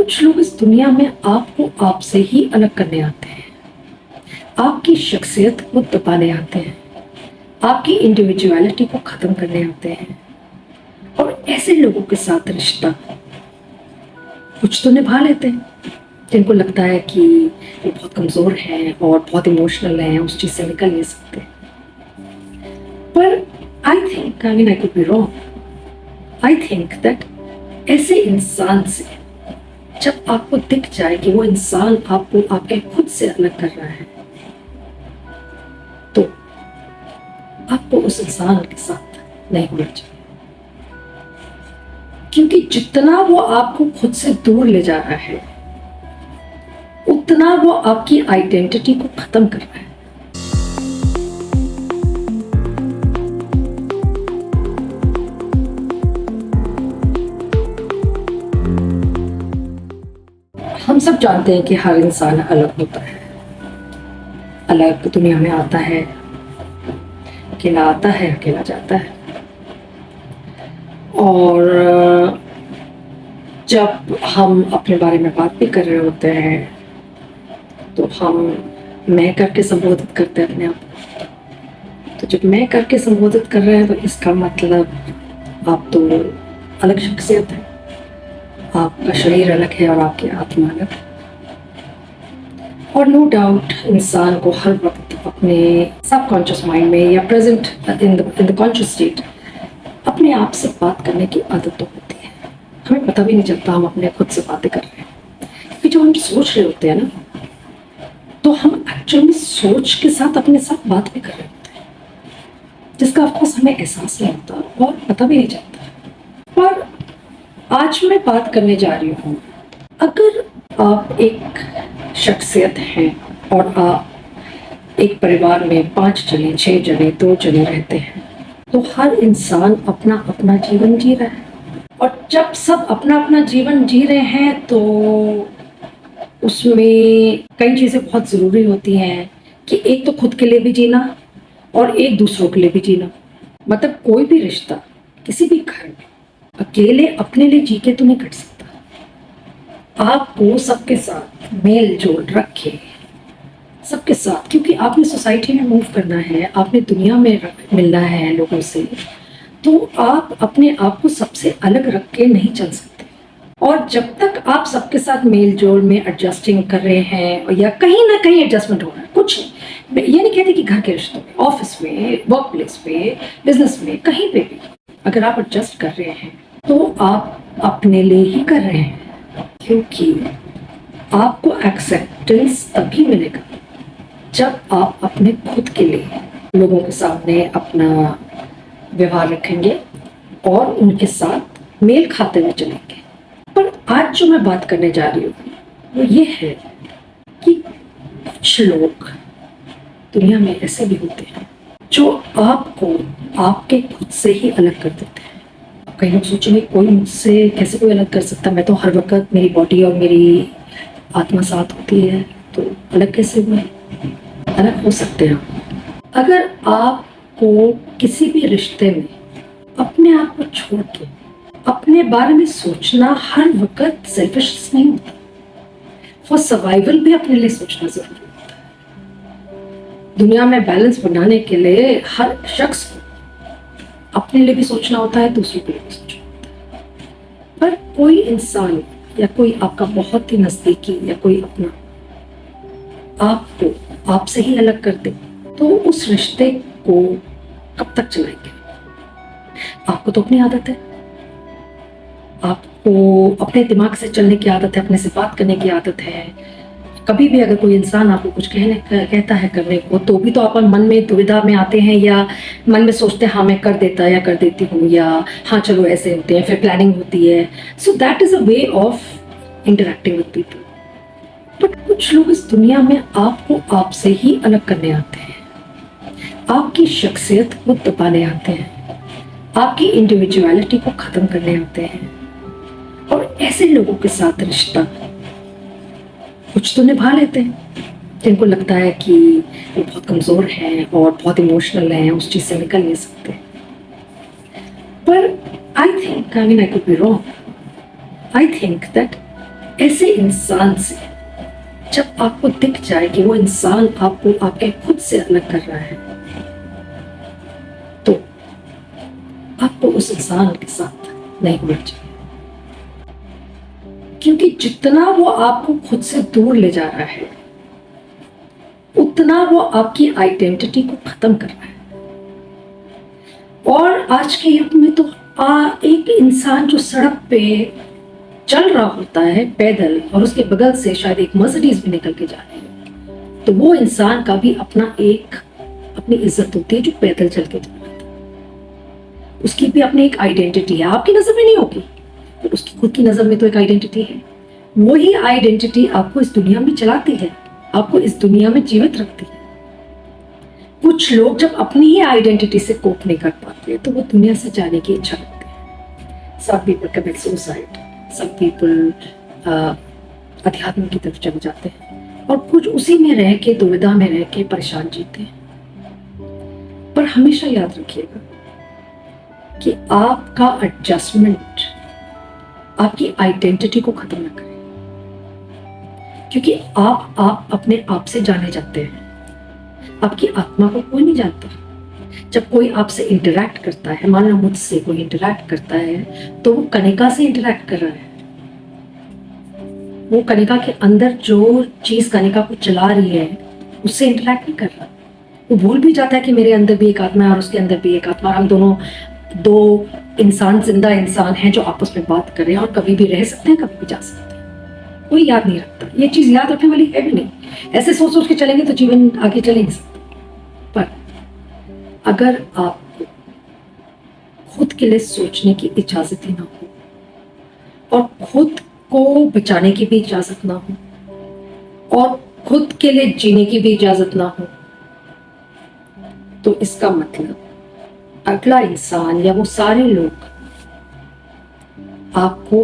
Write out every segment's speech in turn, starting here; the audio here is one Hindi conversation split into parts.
कुछ लोग इस दुनिया में आपको आपसे ही अलग करने आते हैं, आपकी शख्सियत को दबाने आते हैं, आपकी इंडिविजुअलिटी को ख़त्म करने आते हैं। और ऐसे लोगों के साथ रिश्ता कुछ तो निभा लेते हैं जिनको लगता है कि ये बहुत कमज़ोर हैं और बहुत इमोशनल हैं, उस चीज़ से निकल नहीं सकते। पर I could be wrong. I think that ऐसे इंसान से जब आपको दिख जाए कि वो इंसान आपको आपके खुद से अलग कर रहा है, तो आपको उस इंसान के साथ नहीं होना चाहिए, क्योंकि जितना वो आपको खुद से दूर ले जा रहा है उतना वो आपकी आइडेंटिटी को खत्म कर रहा है। हम सब जानते हैं कि हर इंसान अलग होता है, अलग दुनिया में आता है, अकेला आता है, अकेला जाता है। और जब हम अपने बारे में बात भी कर रहे होते हैं तो हम मैं करके संबोधित करते हैं अपने आप को। तो जब मैं करके संबोधित कर रहे हैं तो इसका मतलब आप तो अलग शख्सियत है, आपका शरीर अलग है और आपकी आत्मा अलग। और नो डाउट इंसान को हर वक्त अपने सबकॉन्शियस माइंड में या present in the conscious state अपने आप से बात करने की आदत तो होती है। हमें पता भी नहीं चलता हम अपने खुद से बातें कर रहे हैं, क्योंकि जब हम सोच रहे होते हैं ना, तो हम एक्चुअली सोच के साथ अपने साथ बात भी कर रहे होते हैं, जिसका ऑफकोर्स हमें एहसास नहीं होता और पता भी नहीं चलता। पर आज मैं बात करने जा रही हूँ, अगर आप एक शख्सियत हैं और आप एक परिवार में 5 जने, 6 जने, 2 जने रहते हैं, तो हर इंसान अपना अपना जीवन जी रहा है। और जब सब अपना अपना जीवन जी रहे हैं तो उसमें कई चीज़ें बहुत ज़रूरी होती हैं कि एक तो खुद के लिए भी जीना और एक दूसरों के लिए भी जीना। मतलब कोई भी रिश्ता किसी भी घर में अकेले अपने लिए जी के तो नहीं कट सकता। आपको सबके साथ मेल जोल रखे, सबके साथ, क्योंकि आपने सोसाइटी में मूव करना है, आपने दुनिया में मिलना है लोगों से, तो आप अपने आप को सबसे अलग रख के नहीं चल सकते। और जब तक आप सबके साथ मेल जोल में एडजस्टिंग कर रहे हैं या कहीं ना कहीं एडजस्टमेंट हो रहा है, कुछ नहीं, ये नहीं कहती कि घर के रिश्तों में, ऑफिस में, वर्क प्लेस में, बिजनेस में, कहीं पे भी अगर आप एडजस्ट कर रहे हैं तो आप अपने लिए ही कर रहे हैं, क्योंकि आपको एक्सेप्टेंस तभी मिलेगा जब आप अपने खुद के लिए लोगों के सामने अपना व्यवहार रखेंगे और उनके साथ मेल खाते हुए चलेंगे। पर आज जो मैं बात करने जा रही हूँ वो ये है कि कुछ लोग दुनिया में ऐसे भी होते हैं जो आपको आपके खुद से ही अलग कर देते हैं। कई लोग सोचेंगे कोई मुझसे कैसे कोई अलग कर सकता, मैं तो हर वक्त मेरी बॉडी और मेरी आत्मा साथ होती है, तो अलग कैसे हुए? अलग हो सकते हैं अगर आपको किसी भी रिश्ते में अपने आप को छोड़ के अपने बारे में सोचना हर वक्त सेल्फिश नहीं होता। फॉर सर्वाइवल भी अपने लिए सोचना जरूरी होता है। दुनिया में बैलेंस बनाने के लिए हर शख्स को अपने लिए भी सोचना होता है, दूसरों के लिए भी सोचना होता है। पर कोई इंसान या कोई आपका बहुत ही नजदीकी या कोई अपना आपको आपसे ही अलग कर दे, तो उस रिश्ते को कब तक चलाएंगे? आपको तो अपनी आदत है, आपको अपने दिमाग से चलने की आदत है, अपने से बात करने की आदत है। कभी भी अगर कोई इंसान आपको कुछ कहता है करने को, तो भी तो आप मन में दुविधा में आते हैं या मन में सोचते हैं हाँ मैं कर देता या कर देती हूँ, या हाँ चलो ऐसे होते हैं, फिर प्लानिंग होती है। So that is a way of interacting with people. But कुछ लोग इस दुनिया में आपको आपसे ही अलग करने आते हैं, आपकी शख्सियत को दबाने आते हैं, आपकी इंडिविजुअलिटी को ख़त्म करने आते हैं। और ऐसे लोगों के साथ रिश्ता कुछ तो निभा लेते हैं जिनको लगता है कि वो बहुत कमज़ोर हैं और बहुत इमोशनल हैं, उस चीज़ से निकल नहीं सकते। पर I could be wrong. I think that ऐसे इंसान से जब आपको दिख जाए कि वो इंसान आपको आपके खुद से अलग कर रहा है, तो आपको उस इंसान के साथ नहीं होना चाहिए, क्योंकि जितना वो आपको खुद से दूर ले जा रहा है, उतना वो आपकी आइडेंटिटी को खत्म कर रहा है। और आज के युग में तो एक इंसान जो सड़क पे चल रहा होता है पैदल और उसके बगल से शायद एक मर्सिडीज भी निकल के जा रही है, तो वो इंसान का भी अपनी इज्जत होती है जो पैदल चल के जा रहा था। उसकी भी अपनी एक आइडेंटिटी है, आपकी नजर में नहीं होगी पर उसकी खुद की नजर में तो एक आइडेंटिटी है। वही आइडेंटिटी आपको इस दुनिया में चलाती है, आपको इस दुनिया में जीवित रखती है। कुछ लोग जब अपनी ही आइडेंटिटी से कोप नहीं कर पाते तो वो दुनिया से जाने की इच्छा रखते हैं। सब पीपल कमिट सुसाइड, सब पीपल अध्यात्म की तरफ चले जाते हैं और कुछ उसी में रह के, दुविधा में रह के परेशान जीते हैं। पर हमेशा याद रखिएगा कि आपका एडजस्टमेंट आपकी आइडेंटिटी को खत्म न करे, क्योंकि आप अपने आप से जाने जाते हैं, आपकी आत्मा को कोई नहीं जानता। जब कोई आपसे इंटरैक्ट करता है, मान लो मुझसे कोई इंटरैक्ट करता है, तो वो कनिका से इंटरैक्ट कर रहा है। वो कनिका के अंदर जो चीज कनिका को चला रही है उससे इंटरैक्ट नहीं कर रहा। वो भूल भी जाता है कि मेरे अंदर भी एक आत्मा है और उसके अंदर भी एक आत्मा, हम दोनों दो इंसान, जिंदा इंसान हैं जो आपस में बात कर रहे हैं और कभी भी रह सकते हैं, कभी भी जा सकते हैं। कोई याद नहीं रखता, ये चीज याद रखने वाली है भी नहीं। ऐसे सोच के चलेंगे तो जीवन आगे चल नहीं सकता। पर अगर आपको खुद के लिए सोचने की इजाजत ही ना हो और खुद को बचाने की भी इजाजत ना हो और खुद के लिए जीने की भी इजाजत ना हो, तो इसका मतलब अगला इंसान या वो सारे लोग आपको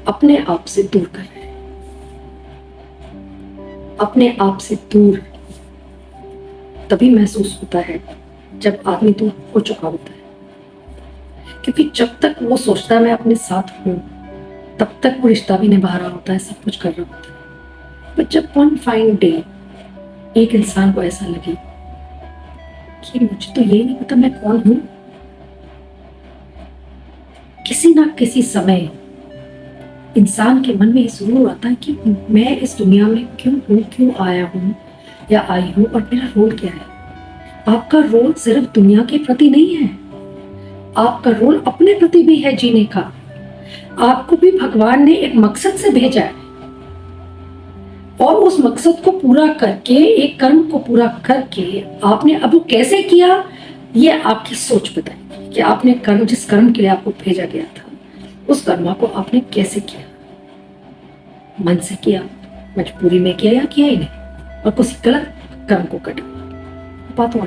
अपने आप से दूर कर रहे हैं। अपने आप से दूर तभी महसूस होता है जब आदमी दूर हो चुका होता है, क्योंकि जब तक वो सोचता है मैं अपने साथ हूं, तब तक वो रिश्ता भी निभा रहा होता है, सब कुछ कर रहा होता है। पर जब वन फाइन डे एक इंसान को ऐसा लगे कि मुझे तो ये नहीं पता मैं कौन हूं, किसी ना किसी समय इंसान के मन में ये जरूर आता है कि मैं इस दुनिया में क्यों हूं, क्यों आया हूं या आई हूं और मेरा रोल क्या है। आपका रोल सिर्फ दुनिया के प्रति नहीं है, आपका रोल अपने प्रति भी है जीने का। आपको भी भगवान ने एक मकसद से भेजा है और उस मकसद को पूरा करके, एक कर्म को पूरा करके आपने अब वो कैसे किया, ये आपकी सोच बताएगी कि आपने जिस कर्म के लिए आपको भेजा गया था उस कर्म को आपने कैसे किया। मन से किया, मजबूरी में किया या किया ही नहीं, और किसी गलत कर्म को कटा बात और।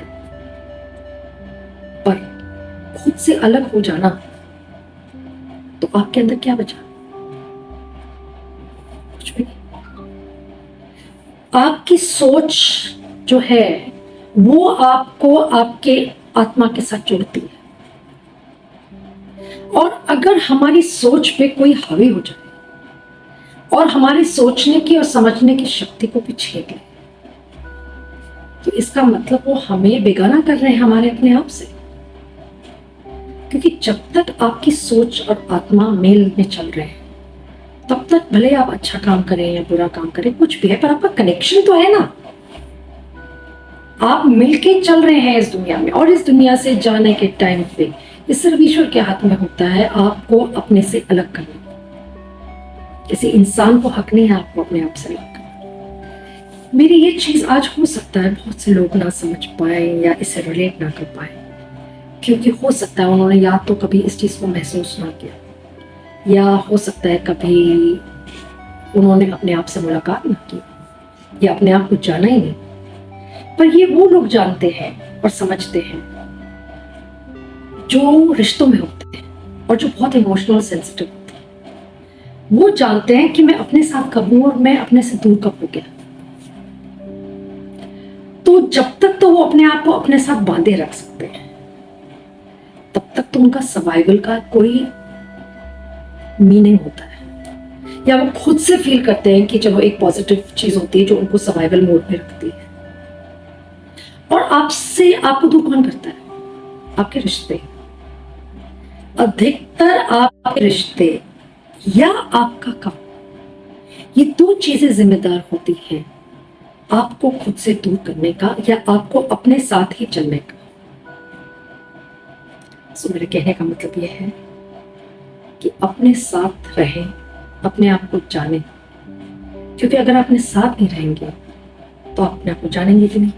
पर खुद से अलग हो जाना तो आपके अंदर क्या बचा? कुछ भी नहीं। आपकी सोच जो है वो आपको आपके आत्मा के साथ जोड़ती है, और अगर हमारी सोच पे कोई हावी हो जाए और हमारी सोचने की और समझने की शक्ति को भी छेड़ ले, तो इसका मतलब वो हमें बेगाना कर रहे हैं हमारे अपने आप से। क्योंकि जब तक आपकी सोच और आत्मा मेल में चल रहे हैं, तब तक भले आप अच्छा काम करें या बुरा काम करें, कुछ भी है, पर आपका कनेक्शन तो है ना। आप मिलके चल रहे हैं इस दुनिया में, और इस दुनिया से जाने के टाइम पे ये सिर्फ ईश्वर के हाथ में होता है आपको अपने से अलग करना। किसी इंसान को हक नहीं है आपको अपने आप से अलग करना। मेरी ये चीज आज हो सकता है बहुत से लोग ना समझ पाए या इससे रिलेट ना कर पाए, क्योंकि हो सकता है उन्होंने या तो कभी इस चीज को महसूस ना किया, या हो सकता है कभी उन्होंने अपने आप से मुलाकात ना की, या अपने आप को जाना ही नहीं। पर ये वो लोग जानते हैं और समझते हैं जो रिश्तों में होते हैं और जो बहुत इमोशनल सेंसिटिव होते हैं। वो जानते हैं कि मैं अपने साथ कब हूं और मैं अपने से दूर कब हो गया। तो जब तक तो वो अपने आप को अपने साथ बांधे रख सकते हैं, तब तक तो उनका सर्वाइवल का कोई मीनिंग होता है, या वो खुद से फील करते हैं कि चलो एक पॉजिटिव चीज होती है जो उनको सर्वाइवल मोड में रखती है। और आपसे आपको दूर कौन करता है? आपके रिश्ते। अधिकतर आपके रिश्ते या आपका काम, ये दो चीजें जिम्मेदार होती हैं आपको खुद से दूर करने का या आपको अपने साथ ही चलने का। सो मेरे कहने का मतलब यह है कि अपने साथ रहें, अपने आप को जानें, क्योंकि अगर अपने साथ नहीं रहेंगे तो अपने आप को जानेंगे भी नहीं,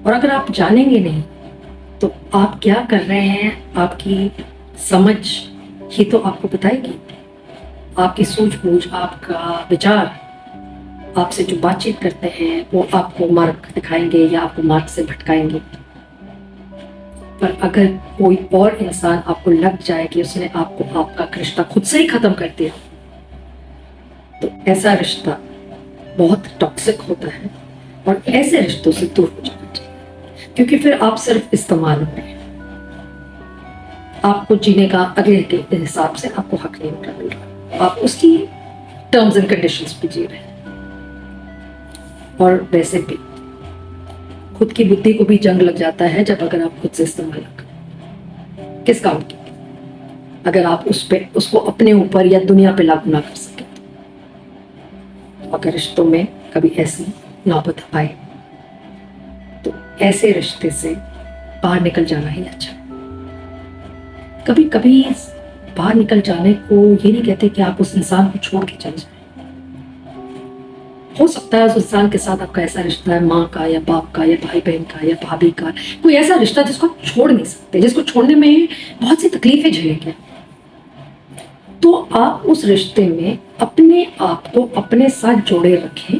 और अगर आप जानेंगे नहीं तो आप क्या कर रहे हैं आपकी समझ ही तो आपको बताएगी। आपकी सूझबूझ, आपका विचार, आपसे जो बातचीत करते हैं वो आपको मार्ग दिखाएंगे या आपको मार्ग से भटकाएंगे। पर अगर कोई और इंसान आपको लग जाए कि उसने आपको आपका रिश्ता खुद से ही खत्म कर दिया, तो ऐसा रिश्ता बहुत टॉक्सिक होता है और ऐसे रिश्तों से दूर हो जाना चाहिए, क्योंकि फिर आप सिर्फ इस्तेमाल हो रहे हैं। आपको जीने का अगले के हिसाब से आपको हक नहीं मिल रहा, आप उसकी टर्म्स एंड कंडीशंस पे जी रहे हैं। और वैसे भी खुद की बुद्धि को भी जंग लग जाता है जब अगर आप खुद से इस्तेमाल ना करें। किस काम की? अगर आप उसको अपने ऊपर या दुनिया पे लागू ना कर सके तो अगर रिश्तों में कभी ऐसी नौबत आए तो ऐसे रिश्ते से बाहर निकल जाना ही अच्छा है। कभी कभी बाहर निकल जाने को ये नहीं कहते कि आप उस इंसान को छोड़ के चले जाए। हो सकता है उस इंसान के साथ आपका ऐसा रिश्ता है, माँ का या बाप का या भाई बहन का या भाभी का, कोई ऐसा रिश्ता जिसको आप छोड़ नहीं सकते, जिसको छोड़ने में बहुत सी तकलीफें झेलेंगे, तो आप उस रिश्ते में अपने आप को अपने साथ जोड़े रखें,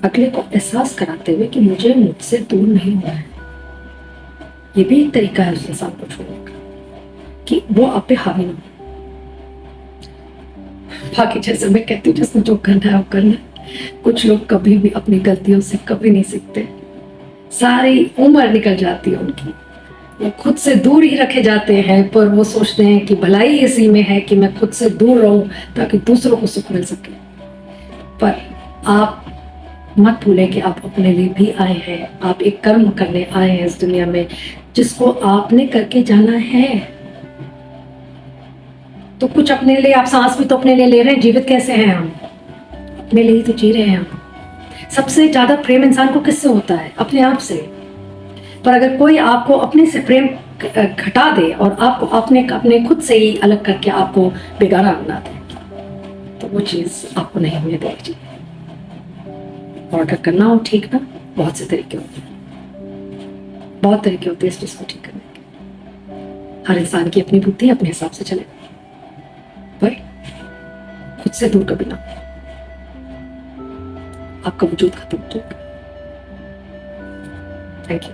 अगले को एहसास कराते हुए कि मुझे मुझसे दूर नहीं होना है। ये भी एक तरीका है उस इंसान को छोड़ने का कि वो आप पे हावी ना हो। बाकी जैसे मैं कहती हूँ, जिसने जो करना है वो करना है। कुछ लोग कभी भी अपनी गलतियों से कभी नहीं सीखते, सारी उम्र निकल जाती है उनकी, वो खुद से दूर ही रखे जाते हैं, पर वो सोचते हैं कि भलाई इसी में है कि मैं खुद से दूर रहूं ताकि दूसरों को सुख मिल सके। पर आप मत भूलें कि आप अपने लिए भी आए हैं, आप एक कर्म करने आए हैं इस दुनिया में जिसको आपने करके जाना है। तो कुछ अपने लिए, आप सांस भी तो अपने लिए ले रहे हैं, जीवित कैसे हैं हम? अपने लिए ही तो जी रहे हैं हम। सबसे ज्यादा प्रेम इंसान को किससे होता है? अपने आप से। पर अगर कोई आपको अपने से प्रेम घटा दे और आपको अपने खुद से ही अलग करके आपको बेगाना बना दे, तो वो चीज आपको नहीं होने देनी चाहिए। और अगर करना हो ठीक ना, बहुत से तरीके होते हैं, बहुत तरीके होते हैं इस चीज को ठीक करने के। हर इंसान की अपनी बुद्धि अपने हिसाब से चले, पर खुद से दूर कभी ना, आपका वजूद खत्म हो जाएगा। Thank you.